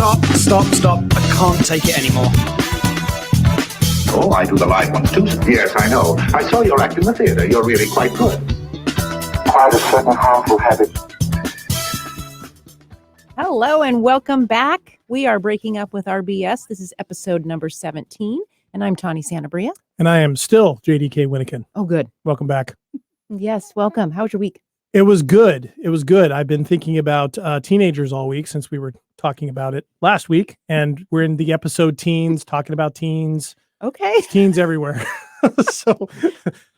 Stop. I can't take it anymore. Oh, I do the live ones too. Yes, I know. I saw your act in the theater. You're really quite good. Quite a certain harmful habit. Hello and welcome back. We are breaking up with RBS. This is episode number 17, and I'm Tawny Santabria. And I am still JDK Winnikin. Oh, good. Welcome back. Yes, welcome. How was your week? It was good. I've been thinking about teenagers all week since we were talking about it last week, and we're in the episode teens, talking about teens. Okay. Teens everywhere. So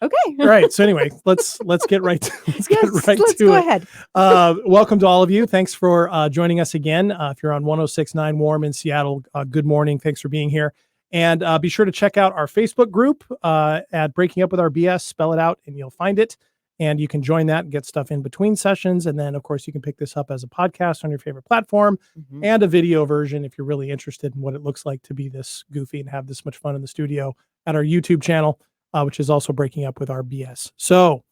okay. All right. So anyway, let's get right to let's go ahead. Welcome to all of you. Thanks for joining us again. If you're on 106.9 Warm in Seattle, good morning. Thanks for being here. And be sure to check out our Facebook group at Breaking Up with RBS. Spell it out and you'll find it. And you can join that and get stuff in between sessions. And then, of course, you can pick this up as a podcast on your favorite platform and a video version if you're really interested in what it looks like to be this goofy and have this much fun in the studio at our YouTube channel, which is also Breaking Up with RBS. So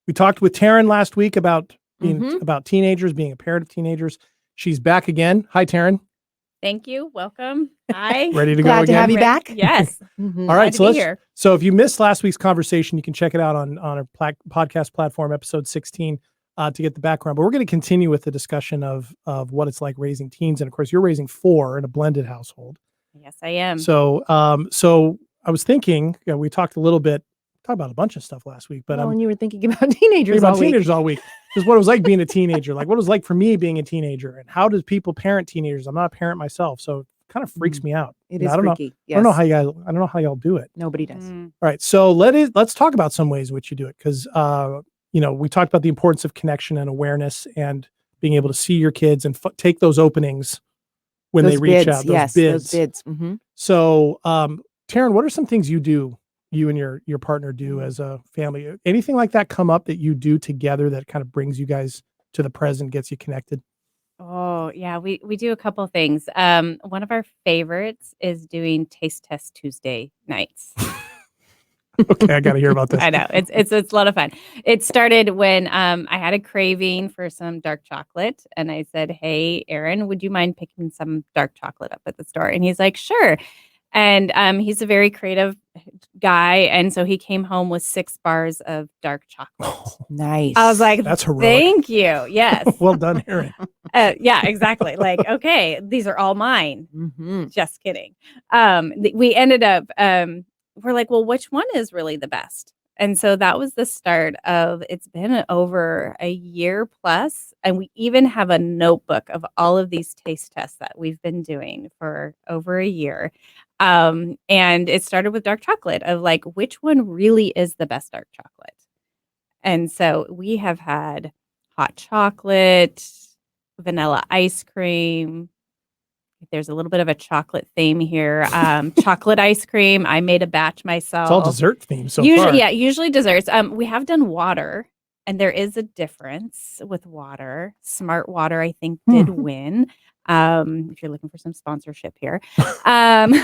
we talked with Taryn last week about being about teenagers, being a parent of teenagers. She's back again. Hi, Taryn. Thank you. Welcome. Hi. Ready to Glad go again? to have you back. Yes. All right. So So if you missed last week's conversation, you can check it out on our podcast platform, episode 16, to get the background. But we're going to continue with the discussion of what it's like raising teens. And of course, you're raising 4 in a blended household. Yes, I am. So, I was thinking, we talked about a bunch of stuff last week, but when you were thinking about teenagers all week, just what it was like being a teenager, like what it was like for me being a teenager, and how does people parent teenagers? I'm not a parent myself, so it kind of freaks me out. It is I freaky. don't know how y'all do it. Nobody does. All right, so let's talk about some ways in which you do it, because we talked about the importance of connection and awareness and being able to see your kids and take those openings when they reach out. Those bids. Mm-hmm. So, Taryn, what are some things you and your partner do as a family? Anything like that come up that you do together that kind of brings you guys to the present, gets you connected? Oh, yeah. We do a couple of things. One of our favorites is doing Taste Test Tuesday nights. Okay, I got to hear about this. I know. It's a lot of fun. It started when I had a craving for some dark chocolate, and I said, "Hey, Aaron, would you mind picking some dark chocolate up at the store?" And he's like, "Sure." And he's a very creative guy, and so he came home with 6 bars of dark chocolate. Oh, nice. I was like, that's heroic. Thank you. Yes. Well done, Aaron. Yeah, exactly. Like, okay, these are all mine. Mm-hmm. Just kidding. We ended up, we're like, well, which one is really the best? And so that was the start of, it's been over a year plus, and we even have a notebook of all of these taste tests that we've been doing for over a year. And it started with dark chocolate, of like, which one really is the best dark chocolate? And so we have had hot chocolate, vanilla ice cream. There's a little bit of a chocolate theme here. Chocolate ice cream. I made a batch myself. It's all dessert themed so usually, far. Yeah, usually desserts. We have done water, and there is a difference with water. Smart Water, I think, did win. If you're looking for some sponsorship here. Any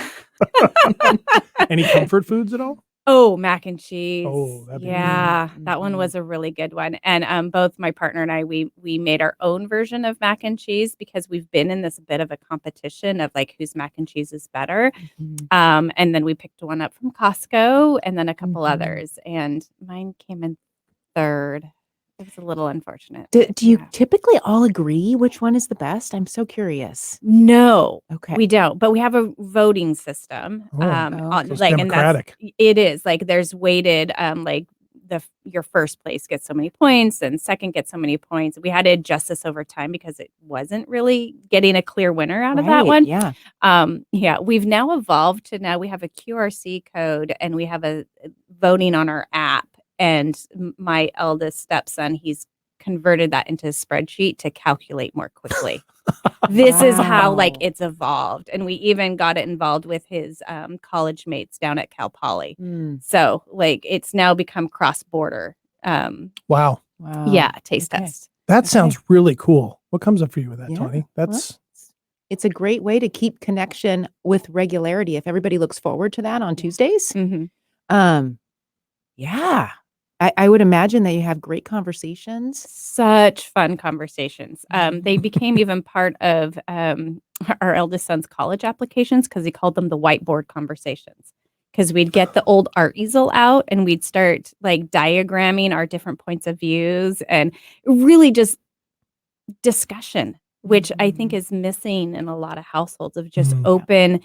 comfort foods at all? Oh, mac and cheese. Oh, that'd be yeah, good. that one was a really good one. And both my partner and I, we made our own version of mac and cheese because we've been in this bit of a competition of like whose mac and cheese is better. Mm-hmm. And then we picked one up from Costco and then a couple others, and mine came in third. It was a little unfortunate. Do you typically all agree which one is the best? I'm so curious. No, Okay. we don't. But we have a voting system. So it's democratic. It is like there's weighted. Like your first place gets so many points, and second gets so many points. We had to adjust this over time because it wasn't really getting a clear winner out of that one. Yeah. Yeah. We've now evolved to now we have a QRC code, and we have a voting on our app. And my eldest stepson, he's converted that into a spreadsheet to calculate more quickly. This is how like it's evolved. And we even got it involved with his college mates down at Cal Poly. So like it's now become cross-border. Wow. Yeah, taste test. That sounds really cool. What comes up for you with that, Yeah. Tawny? That's It's a great way to keep connection with regularity. If everybody looks forward to that on Tuesdays. Yeah. I would imagine that you have great conversations. Such fun conversations. They became even part of our eldest son's college applications because he called them the whiteboard conversations. Because we'd get the old art easel out and we'd start like diagramming our different points of views and really just discussion, which I think is missing in a lot of households of just open,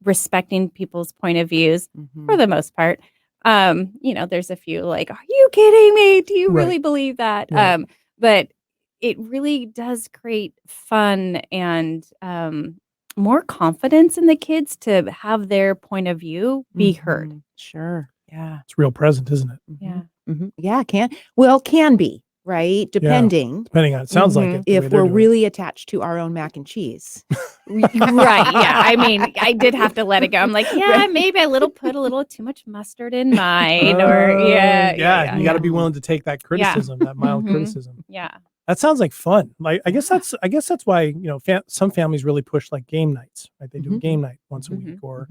respecting people's point of views for the most part. There's a few like, are you kidding me? Do you really believe that? Right. But it really does create fun and more confidence in the kids to have their point of view be heard. Sure. Yeah. It's real present, isn't it? Yeah. Yeah. Can be, right? Depending Depending on it. Sounds like it. the way if they're we're doing it. really attached to our own mac and cheese. Right. Yeah. I mean, I did have to let it go. I'm like, maybe put a little too much mustard in mine or You got to be willing to take that criticism, that mild criticism. Yeah. That sounds like fun. Like I guess that's why, some families really push like game nights, right? They do a game night once a week, or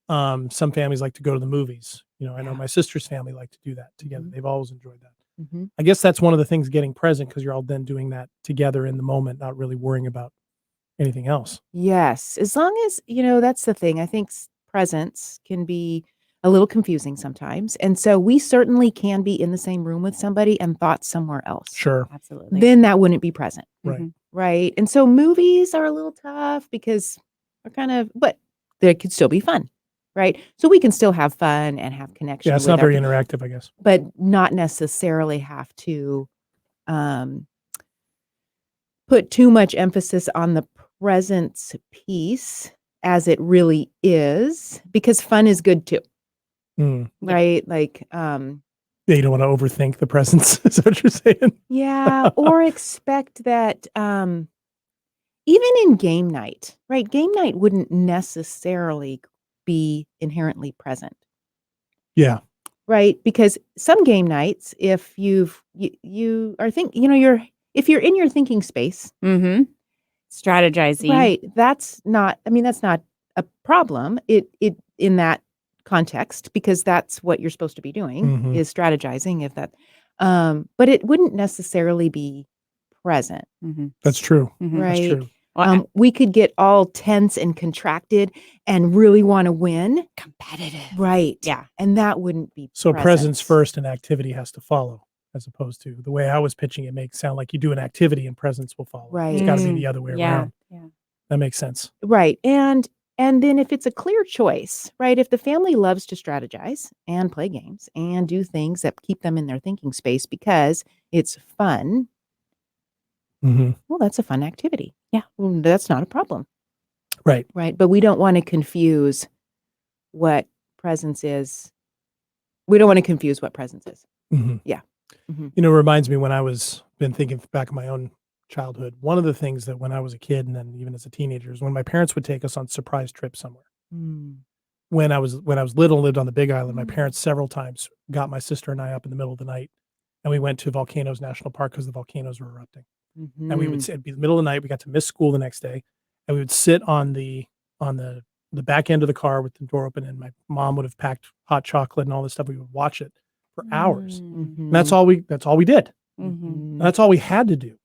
some families like to go to the movies. I know my sister's family like to do that together. They've always enjoyed that. I guess that's one of the things, getting present, because you're all then doing that together in the moment, not really worrying about anything else. Yes. As long as, that's the thing. I think presence can be a little confusing sometimes. And so we certainly can be in the same room with somebody and thoughts somewhere else. Sure. Absolutely. Then that wouldn't be present. Right. Right. And so movies are a little tough because but they could still be fun. Right. So we can still have fun and have connection. Yeah, it's not very interactive, I guess. But not necessarily have to put too much emphasis on the presence piece as it really is, because fun is good too. Right. Like, you don't want to overthink the presence. Is that what you're saying? Yeah. Or expect that, even in game night, right? Game night wouldn't necessarily be inherently present. Yeah. Right. Because some game nights, if you are if you're in your thinking space, strategizing. right. That's not a problem. It in that context, because that's what you're supposed to be doing is strategizing, but it wouldn't necessarily be present. That's true. Right. That's true. We could get all tense and contracted and really want to win. Competitive. Right. Yeah. And that wouldn't be So presence first and activity has to follow, as opposed to the way I was pitching it makes sound like you do an activity and presence will follow. Right. It's got to be the other way around. Yeah. That makes sense. Right. And then if it's a clear choice, right? If the family loves to strategize and play games and do things that keep them in their thinking space because it's fun, well, that's a fun activity. Yeah. Well, that's not a problem. Right. Right. But we don't want to confuse what presence is. We don't want to confuse what presence is. Yeah. It reminds me, when I was been thinking back in my own childhood, one of the things that when I was a kid and then even as a teenager is when my parents would take us on surprise trips somewhere. When I was little and lived on the Big Island, my parents several times got my sister and I up in the middle of the night, and we went to Volcanoes National Park because the volcanoes were erupting. And we would sit, it'd be the middle of the night. We got to miss school the next day, and we would sit on the back end of the car with the door open, and my mom would have packed hot chocolate and all this stuff. We would watch it for hours. And that's all we did. And that's all we had to do.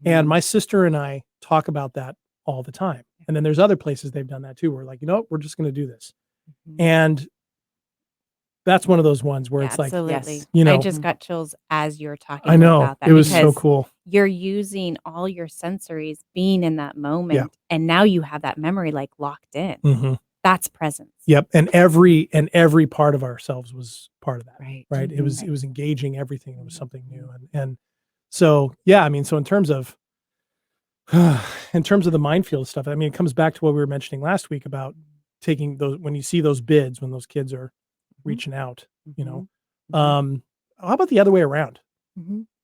And my sister and I talk about that all the time. And then there's other places they've done that too. We're like, we're just going to do this. And that's one of those ones where it's absolutely. like, I just got chills as you're talking I know, about that. it was so cool. You're using all your sensories being in that moment. And now you have that memory like locked in. That's presence. Yep. And every part of ourselves was part of that. Right. It was engaging everything. It was something new. And so, yeah, I mean, so in terms of the minefield stuff, I mean, it comes back to what we were mentioning last week about taking those, when you see those bids, when those kids are reaching out, how about the other way around?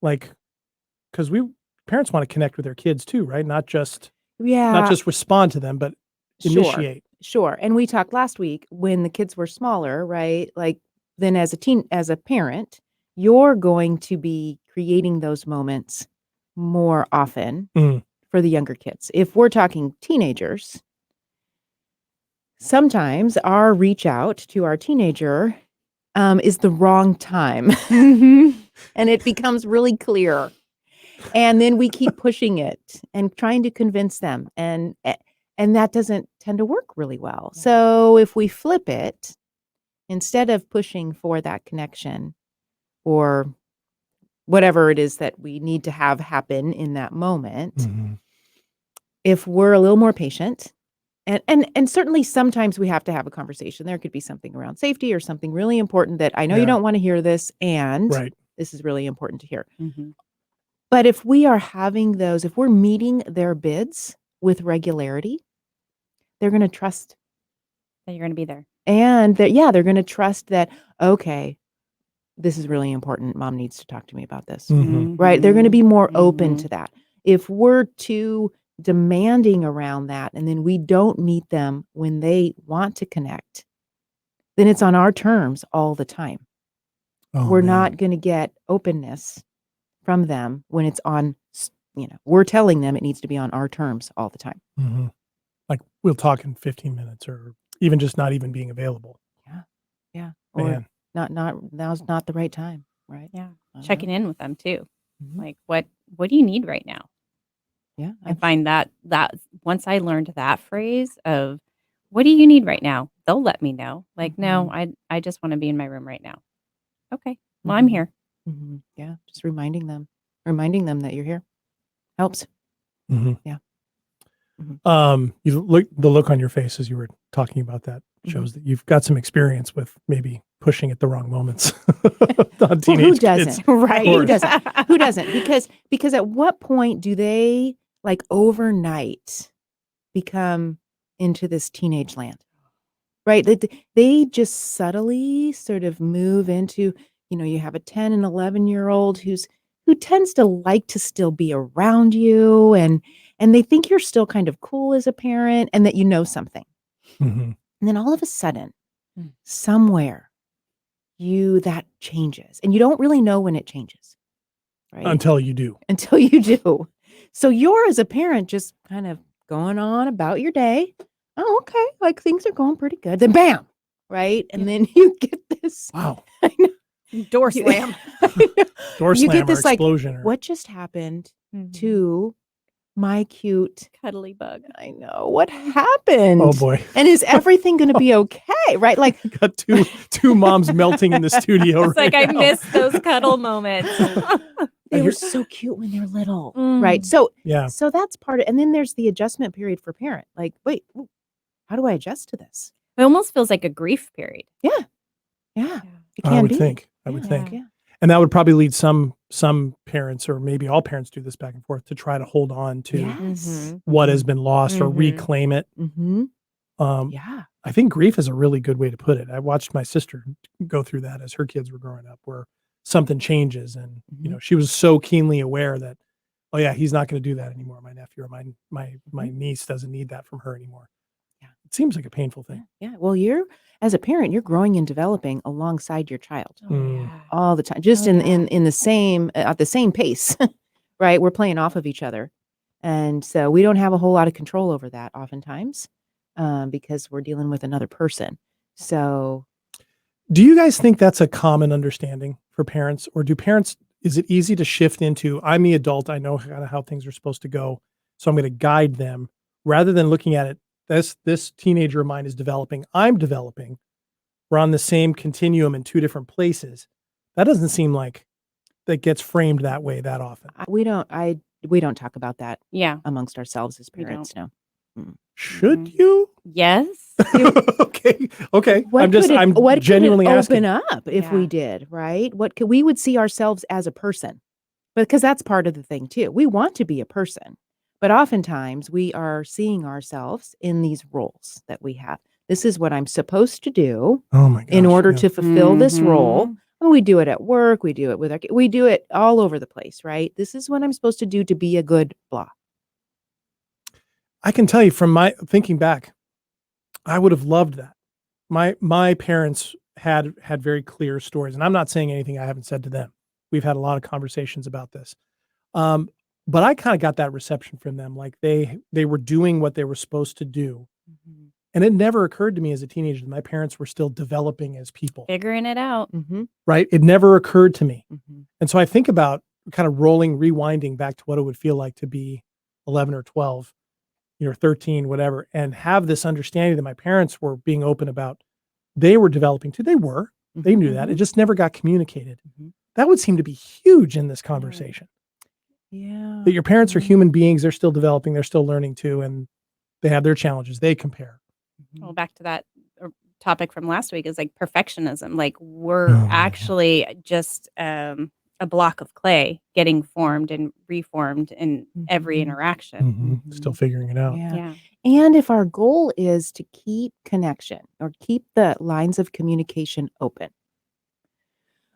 Like, because parents want to connect with their kids too, right? Not just respond to them, but initiate. Sure. And we talked last week when the kids were smaller, right? Like, then as a parent, you're going to be creating those moments more often for the younger kids. If we're talking teenagers, sometimes our reach out to our teenager is the wrong time. And it becomes really clear. And then we keep pushing it and trying to convince them. And And that doesn't tend to work really well. So if we flip it, instead of pushing for that connection or whatever it is that we need to have happen in that moment, Mhm. if we're a little more patient, and certainly sometimes we have to have a conversation. There could be something around safety or something really important that I know you Yeah. don't want to hear this, and Right. this is really important to hear. Mm-hmm. But if we are having those, if we're meeting their bids with regularity, they're going to trust. That you're going to be there. And they're going to trust that, okay, this is really important. Mom needs to talk to me about this. Mhm. Right? They're going to be more open Mhm. to that. If we're too demanding around that and then we don't meet them when they want to connect, then it's on our terms all the time. Oh, We're man. not going to get openness from them when it's on, we're telling them it needs to be on our terms all the time. Mhm. Like, we'll talk in 15 minutes or even just not even being available. Yeah. Yeah. Or Man. now's not the right time. Right. Yeah. I don't Checking know. in with them too. Mhm. Like, what do you need right now? Yeah. I find that once I learned that phrase of, what do you need right now? They'll let me know. Like, no, I just want to be in my room right now. Okay. Well, I'm Mhm. here. Yeah. Just reminding them that you're here helps. Mhm. Yeah. Mhm. The look on your face as you were talking about that shows that you've got some experience with maybe pushing at the wrong moments on teenage Well, who kids. doesn't? Right. Who doesn't? Who doesn't? Because at what point do they like overnight become into this teenage land? Right? They just subtly sort of move into, you have a 10 and 11-year-old who tends to like to still be around you, and they think you're still kind of cool as a parent and that you know something. Mhm. And then all of a sudden, Mm. somewhere that changes. And you don't really know when it changes. Right? Until you do. Until you do. So you're, as a parent, just kind of going on about your day. Oh, okay. Like things are going pretty good. Then bam. Right. And then you get this. Wow. I know, Door you- slam. I know, Door you slam get or this like, explosion. what just happened Mhm. to my cute, Cuddly bug. I know, what happened? Oh, boy. And is everything going to be okay? Right. Like, Got two moms melting in the studio. It's like right I now. miss those cuddle moments. they were hear- so cute when they're little. Mm. Right. So Yeah. So that's part of, and then there's the adjustment period for parent. Like, wait, how do I adjust to this? It almost feels like a grief period. Yeah. It I can would be. think. I would Yeah. think. Yeah. And that would probably lead some parents, or maybe all parents do this back and forth, to try to hold on to Yes. what has been lost or Mhm. reclaim it. Mm-hmm. Um, Yeah. I think grief is a really good way to put it. I watched my sister go through that as her kids were growing up, where something changes, and she was so keenly aware that, oh yeah, he's not going to do that anymore. My nephew or my niece doesn't need that from her anymore. Yeah. It seems like a painful thing. Yeah. Well, as a parent, you're growing and developing alongside your child Mm. all the time, just in the same at the same pace, right? We're playing off of each other, and so we don't have a whole lot of control over that oftentimes, because we're dealing with another person. So Do you guys think that's a common understanding for parents, or is it easy to shift into, I'm the adult, I know kind of how things are supposed to go, so I'm going to guide them, rather than looking at it, this teenager of mine is developing, I'm developing, we're on the same continuum in two different places. That doesn't seem like that gets framed that way that often. we don't talk about that Yeah. amongst ourselves as We parents. No. Should you? Yes. Okay. What I'm could genuinely it asking. open up if we Yeah. did, right? We would see ourselves as a person, because that's part of the thing too. We want to be a person, but oftentimes we are seeing ourselves in these roles that we have. This is what I'm supposed to do Oh my gosh. in order yeah. to fulfill this role. Mhm. And we do it at work. We do it with we do it all over the place, right? This is what I'm supposed to do to be a good blah. I can tell you from my thinking back, I would have loved that. My parents had very clear stories, and I'm not saying anything I haven't said to them. We've had a lot of conversations about this. But I kind of got that reception from them, like they were doing what they were supposed to do. And it never occurred to me as a teenager that my parents were still developing as people, Figuring it out. Mm-hmm. right? It never occurred to me. Mm-hmm. And so I think about kind of rewinding back to what it would feel like to be 11 or 12 you're 13, whatever, and have this understanding that my parents were being open about, they were developing too. They knew that. It just never got communicated. That would seem to be huge in this conversation. Yeah. That your parents are human beings. They're still developing. They're still learning too. And they have their challenges. They compare. Well, back to that topic from last week is like perfectionism. Like we're Oh, actually just a block of clay getting formed and reformed in every interaction. Still figuring it out. Yeah. And if our goal is to keep connection or keep the lines of communication open,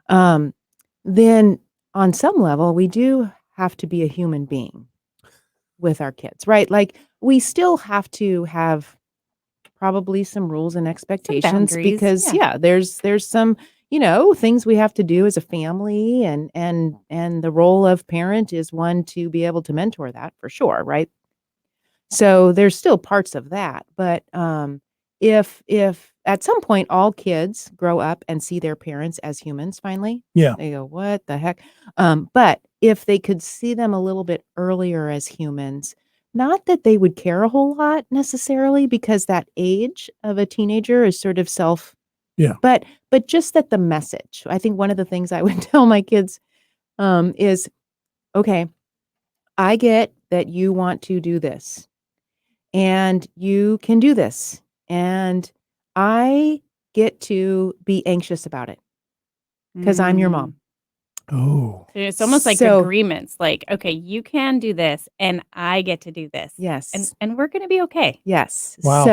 then on some level, we do have to be a human being with our kids, right? Like we still have to have probably some rules and expectations boundaries, because yeah. there's some, things we have to do as a family and the role of parent is one to be able to mentor that for sure, right? So there's still parts of that, but if at some point all kids grow up and see their parents as humans finally, Yeah. they go, "What the heck?" But if they could see them a little bit earlier as humans, not that they would care a whole lot necessarily because that age of a teenager is sort of self. Yeah. But just that the message. I think one of the things I would tell my kids is, okay, I get that you want to do this. And you can do this. And I get to be anxious about it because I'm your mom. Oh. It's almost like So- agreements. Like, okay, you can do this, and I get to do this. Yes. and we're going to be okay. Yes. Wow.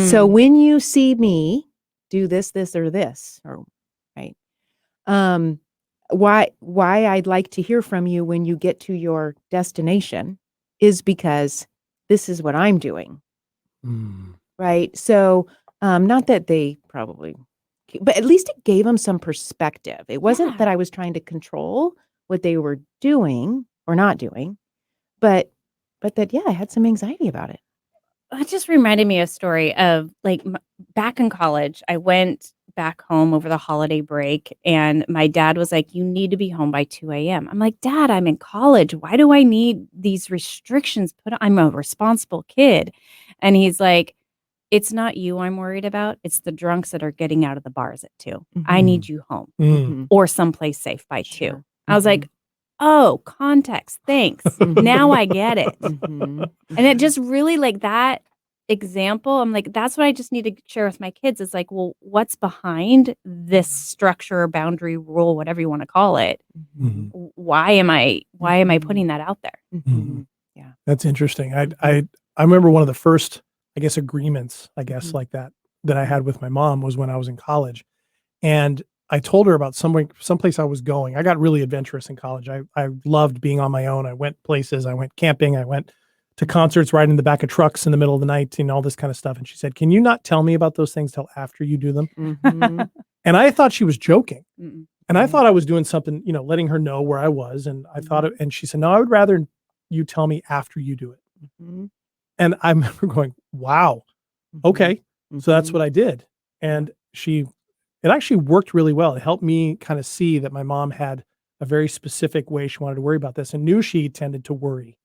So when you see me do this, or this, or right. Why I'd like to hear from you when you get to your destination is because this is what I'm doing. Right. So, not that they probably, but at least it gave them some perspective. It wasn't Yeah. that I was trying to control what they were doing or not doing, but that, I had some anxiety about it. That just reminded me of a story of like back in college. I went back home over the holiday break, and my dad was like, "You need to be home by 2 a.m." I'm like, "Dad, I'm in college. Why do I need these restrictions put on? I'm a responsible kid." And he's like, "It's not you I'm worried about. It's the drunks that are getting out of the bars at 2. I need you home or someplace safe by 2. Sure. I was like, "Oh, context. Thanks. Now I get it." And it just really like that example, I'm like, that's what I just need to share with my kids. It's like, well, what's behind this structure, boundary, rule, whatever you want to call it? Why am I putting that out there? Yeah. That's interesting. I remember one of the first, I guess, agreements, like that I had with my mom was when I was in college. And I told her about someplace I was going. I got really adventurous in college. I loved being on my own. I went places. I went camping. I went to concerts, riding in the back of trucks in the middle of the night and all this kind of stuff. And she said, "Can you not tell me about those things till after you do them?" And I thought she was joking. And I thought I was doing something, letting her know where I was. And I thought, and she said, "No, I would rather you tell me after you do it." And I remember going, "Wow. Okay." So that's what I did. And it actually worked really well. It helped me kind of see that my mom had a very specific way she wanted to worry about this and knew she tended to worry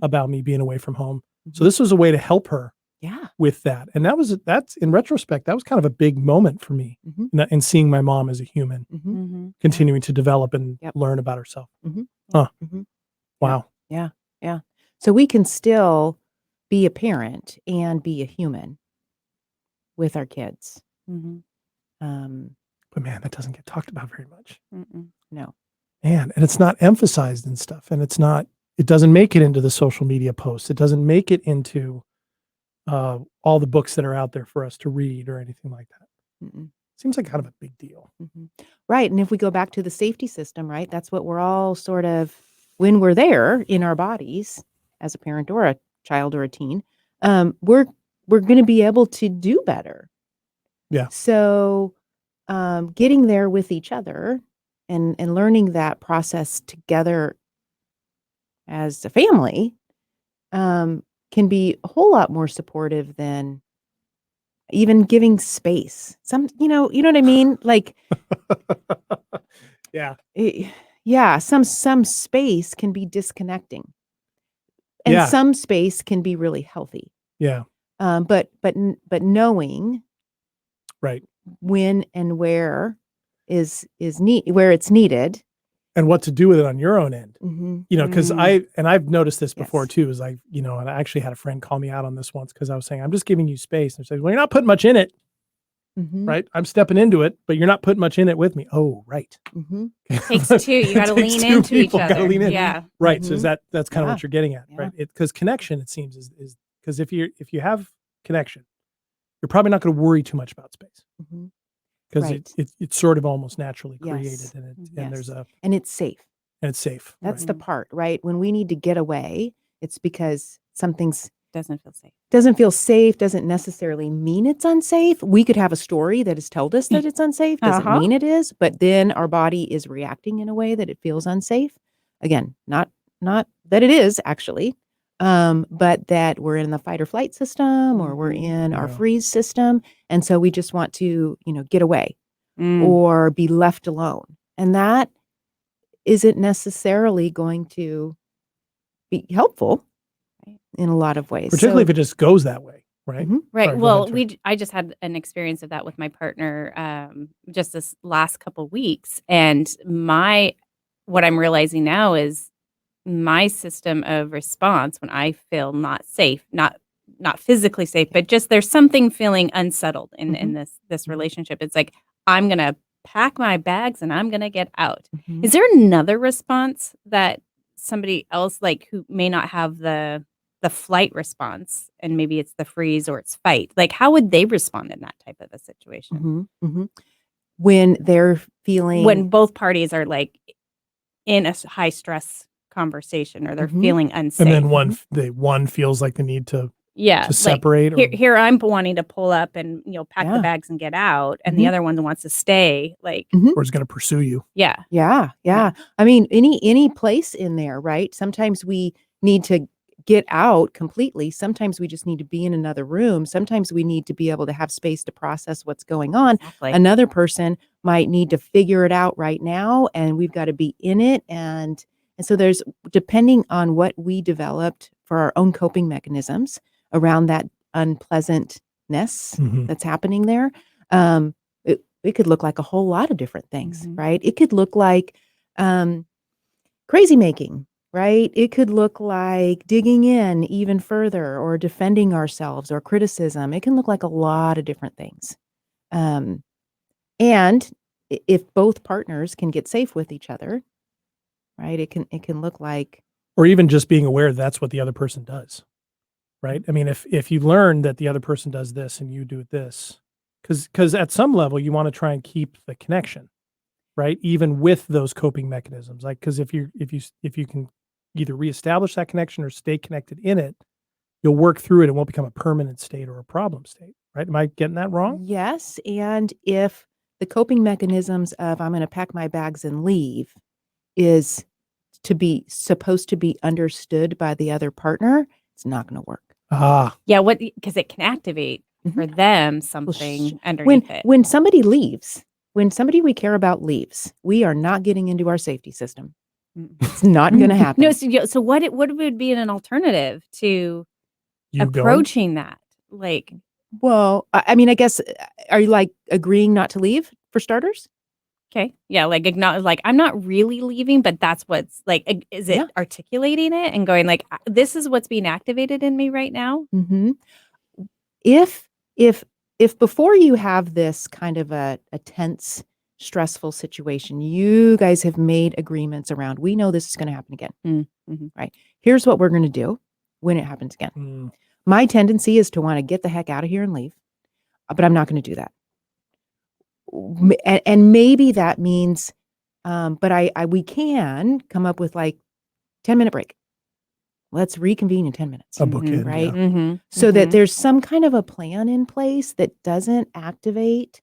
about me being away from home. So this was a way to help her with that. And that's in retrospect, that was kind of a big moment for me in seeing my mom as a human, continuing to develop and learn about herself. Wow. Yeah. Yeah. So we can still be a parent and be a human with our kids. But man, that doesn't get talked about very much. No. Man, and it's not emphasized and stuff. And it doesn't make it into the social media posts. It doesn't make it into all the books that are out there for us to read or anything like that. Seems like kind of a big deal. Right. And if we go back to the safety system, right, that's what we're all sort of, when we're there in our bodies as a parent or a child or a teen, we're going to be able to do better. Yeah. So getting there with each other and learning that process together as a family can be a whole lot more supportive than even giving space. You know what I mean? Like, Yeah. Yeah, some space can be disconnecting. And Yeah. some space can be really healthy. Yeah. But knowing Right. when and where where it's needed. And what to do with it on your own end. Mhm. You know, because I've noticed this before Yes. too, is like, you know, and I actually had a friend call me out on this once because I was saying, I'm just giving you space. And they're saying, well, you're not putting much in it, Mhm. right? I'm stepping into it, but you're not putting much in it with me. Oh, right. Mhm. Takes two. You got to Takes lean two into each people, gotta other. lean in. Yeah. Right. So Mhm. that's kind of Yeah. what you're getting at, Yeah. right? Because connection, it seems, is because if you have connection, you're probably not going to worry too much about space Mhm. because Right. it's sort of almost naturally created, Yes. and Yes. there's And it's safe. and it's safe. That's Right. the part, right? When we need to get away, it's because something's Doesn't feel safe. doesn't feel safe, doesn't necessarily mean it's unsafe. We could have a story that has told us that it's unsafe, doesn't Uh-huh. mean it is, but then our body is reacting in a way that it feels unsafe. Again, not that it is actually, but that we're in the fight or flight system or we're in our Yeah. freeze system. And so we just want to, get away Mm. or be left alone. And that isn't necessarily going to be helpful Right. in a lot of ways. Particularly So, if it just goes that way, right? Mhm. Right. Sorry, go Well, ahead, Taryn. I just had an experience of that with my partner just this last couple weeks, and what I'm realizing now is my system of response when I feel not safe, not physically safe, but just there's something feeling unsettled in Mhm. this relationship. It's like I'm gonna pack my bags and I'm gonna get out. Mhm. Is there another response that somebody else like who may not have the flight response and maybe it's the freeze or it's fight? Like how would they respond in that type of a situation? Mhm. Mhm. When they're feeling When both parties are like in a high stress conversation or they're Mhm. feeling And unsafe. then one feels like the need to Yeah, like separate. here I'm wanting to pull up and pack the Yeah. bags and get out, and the Mhm. other one wants to stay. Like, Mhm. or is going to pursue you. yeah, Yeah, yeah. I mean, any place in there, right? Sometimes we need to get out completely. Sometimes we just need to be in another room. Sometimes we need to be able to have space to process what's going on. exactly. Another person might need to figure it out right now, and we've got to be in it. And so there's, depending on what we developed for our own coping mechanisms around that unpleasantness Mhm. that's happening there, it could look like a whole lot of different things, Mhm. right? It could look like crazy making, right? It could look like digging in even further or defending ourselves or criticism. It can look like a lot of different things. Um, and if both partners can get safe with each other, right? It can look like Or even just being aware that's what the other person does, right? I mean, if you learn that the other person does this and you do this, because at some level you want to try and keep the connection, right? Even with those coping mechanisms, like because if you can either reestablish that connection or stay connected in it, you'll work through it. It won't become a permanent state or a problem state, right? Am I getting that wrong? yes. And if the coping mechanisms of I'm going to pack my bags and leave is supposed to be understood by the other partner, it's not going to work. Ah, Yeah, because it can activate for them something underneath it. When somebody leaves, when somebody we care about leaves, we are not getting into our safety system. It's not going to happen. No, so what would be an alternative to you going? approaching that? Like, Well, I mean, I guess, are you like agreeing not to leave for starters? okay, yeah, like acknowledge, like I'm not really leaving, but that's what's like. Is it Yeah. articulating it and going like, this is what's being activated in me right now? Mm-hmm. If before you have this kind of a tense, stressful situation, you guys have made agreements around, we know this is going to happen again. Mm-hmm. Right? Here's what we're going to do when it happens again. Mm. My tendency is to want to get the heck out of here and leave, but I'm not going to do that. And maybe that means, but we can come up with like 10-minute break. Let's reconvene in 10 minutes. A bookend, right? yeah. Mm-hmm. So that there's some kind of a plan in place that doesn't activate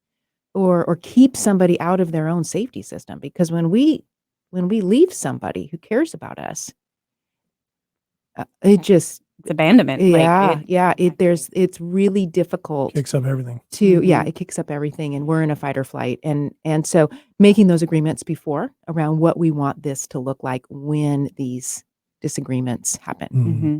or keep somebody out of their own safety system. Because when we leave somebody who cares about us, it just It's abandonment. it's really difficult Kicks up everything. to it kicks up everything, and we're in a fight or flight, and so making those agreements before around what we want this to look like when these disagreements happen. Mhm. Mm-hmm.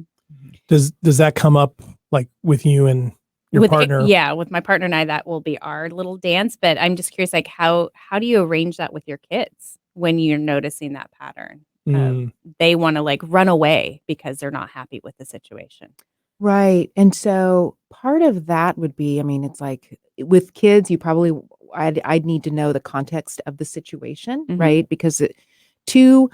Does that come up like with you and your partner? Yeah, with my partner and I, that will be our little dance. But I'm just curious, like how do you arrange that with your kids when you're noticing that pattern? They want to like run away because they're not happy with the situation. Right. And so part of that would be, I mean, it's like with kids, I'd need to know the context of the situation, Mhm. right? Because two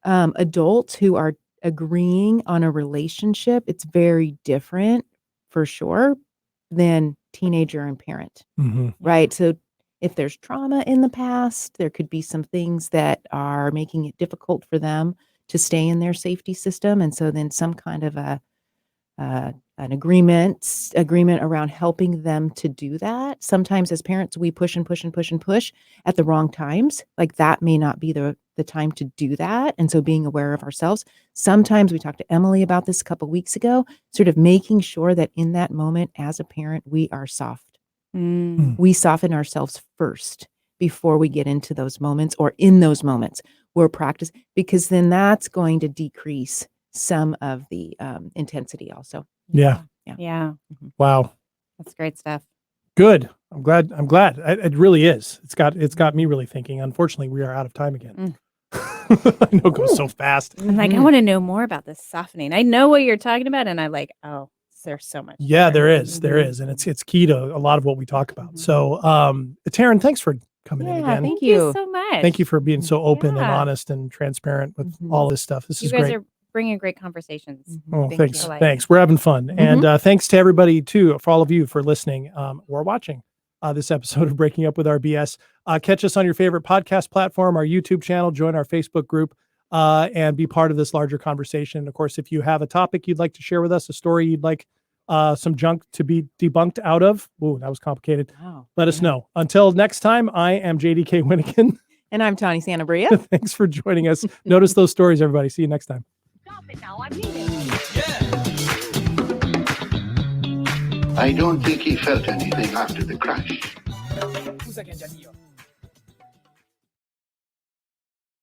adults who are agreeing on a relationship, it's very different for sure than teenager and parent, Mm-hmm. right? So if there's trauma in the past, there could be some things that are making it difficult for them to stay in their safety system. And so then some kind of an agreement around helping them to do that. Sometimes as parents, we push and push and push and push at the wrong times. Like that may not be the time to do that. And so being aware of ourselves. Sometimes we talked to Emily about this a couple weeks ago, sort of making sure that in that moment as a parent, we are soft. We soften ourselves first before we get into those moments, or in those moments we're practice, because then that's going to decrease some of the intensity also. Yeah. Yeah. Wow. That's great stuff. Good. I'm glad. It really is. It's got me really thinking. Unfortunately, we are out of time again. I know it goes so fast. I'm like, I want to know more about this softening. I know what you're talking about. And I like, oh, there's so much. Yeah, more. there is. And it's key to a lot of what we talk about. So, Taryn, thanks for coming in again. Thank you so much. Thank you for being so open and Yeah. honest and transparent with all this stuff. This You is guys great. are bringing great conversations. Oh, thanks. you. Thanks. We're having fun. And thanks to everybody too, for all of you for listening or watching this episode of Breaking Up with RBS. Catch us on your favorite podcast platform, our YouTube channel, join our Facebook group, and be part of this larger conversation. Of course, if you have a topic you'd like to share with us, a story you'd like some junk to be debunked out of. Ooh, that was complicated. Wow. Let us know. Until next time, I am JDK Winnigan. And I'm Tawny Santabria. Thanks for joining us. Notice those stories, everybody. See you next time. Stop it now, I mean it. I don't think he felt anything after the crash. Scusa che è già Dio.